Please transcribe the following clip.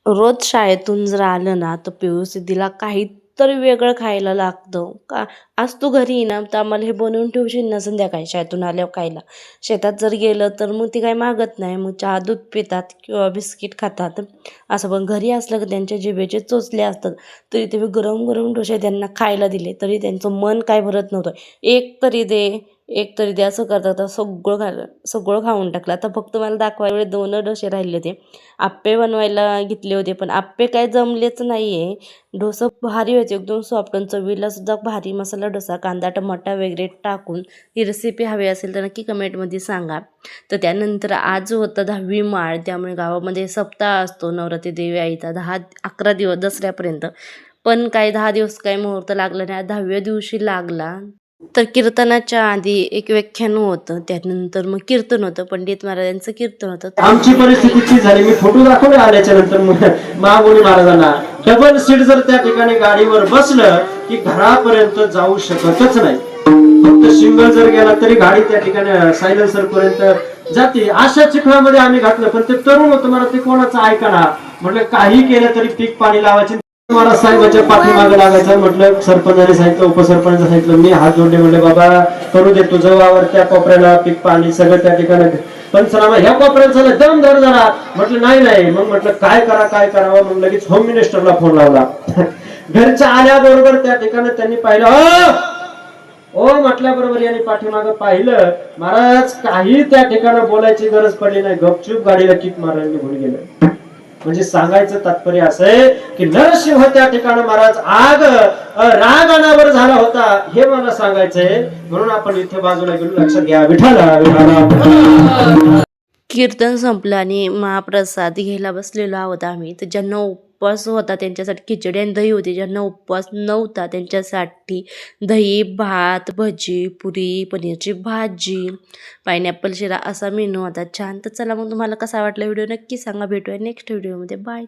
रोज शाळेतून जर आलं ना, तर पियू सिद्धीला काहीतरी वेगळं खायला लागतं. का आज तू घरी ये ना, तर आम्हाला हे बनवून ठेवशील ना संध्याकाळी शाळेतून आल्यावर खायला. शेतात जर गेलं तर मग ती काही मागत नाही. मग चहा दूध पितात किंवा बिस्किट खातात. असं पण घरी असलं की त्यांच्या जिभेचे चोचले असतात. तरी ते गरम-गरम डोसे त्यांना खायला दिले, तरी त्यांचं मन काय भरत नव्हतं. एक तरी दे, एक तरी दे असं करता सगळं खाऊन टाकलं. आता फक्त मला दाखवायला 2 डोसे राहिले होते. आप्पे बनवायला घेतले होते, पण आप्पे काय जमलेच नाही आहे. डोसा भारी व्हायचे एकदम सॉफ्ट आणि चवीला सुद्धा भारी मसाला डोसा, कांदा, टमाटा वगैरे टाकून. ही रेसिपी हवी असेल तर नक्की कमेंटमध्ये सांगा. तर त्यानंतर आज होतं 10वी माळ, त्यामुळे गावामध्ये सप्ताह असतो नवरात्री देवी आईचा 10-11 दिवस दसऱ्यापर्यंत. पण काही 10 दिवस काही मुहूर्त लागला नाही. 10व्या दिवशी लागला. तर कीर्तनाच्या आधी एक व्याख्यान होतं, त्यानंतर मग कीर्तन होतं, पंडित महाराजांचं कीर्तन होतं. आमची परिस्थिती ती झाली, मी फोटो दाखवले आल्याच्या नंतर महागुणी महाराजांना. डबल सीट जर त्या ठिकाणी गाडीवर बसलं की घरापर्यंत जाऊ शकतच नाही. फक्त सिंगल जर गेला तरी गाडी त्या ठिकाणी सायलेन्सर पर्यंत जाते. अशा चिखलामध्ये आम्ही घातलं, पण ते तरुण होतं, मला ते कोणाचं ऐकणार. म्हटलं काही केलं तरी पीक पाणी लावायचे. मला साहेबाच्या पाठीमागे लागायचं. म्हटलं सरपंचाने सांगितलं, उपसरपंच सांगितलं, मी हात जोडले, म्हटले बाबा करू दे तुझं वावर, त्या कोपऱ्याला पीक पाणी सगळं त्या ठिकाणी पंचनामा ह्या कोपऱ्यात झालं, दम धर जरा. म्हटलं नाही. मग म्हटलं काय करावं. मग लगेच होम मिनिस्टरला फोन लावला. घरच्या आल्याबरोबर त्या ठिकाणी त्यांनी पाहिलं. ओ म्हटल्याबरोबर यांनी पाठीमागं पाहिलं. महाराज काही त्या ठिकाणी बोलायची गरज पडली नाही, गपचूप गाडीला किक मारायला निघून गेलं. म्हणजे सांगायचं तात्पर्य असं आहे की नरसिंह त्या ठिकाणी महाराज राग अनावर झाला होता, हे मला सांगायचंय. म्हणून आपण इथे बाजूला गेलो. लक्षात घ्या, विठाला. कीर्तन संपलं आणि महाप्रसाद घ्यायला बसलेलो आहोत आम्ही. तर ज्यांना उपवास होता त्यांच्यासाठी खिचडी आणि दही होती. ज्यांना उपवास नव्हता त्यांच्यासाठी दही, भात, भजी, पुरी, पनीरची भाजी, पायनॅपल शिरा असा मेनू होता. छान. तर चला मग तुम्हाला कसा वाटला व्हिडिओ नक्की सांगा. भेटूया नेक्स्ट व्हिडिओमध्ये. बाय.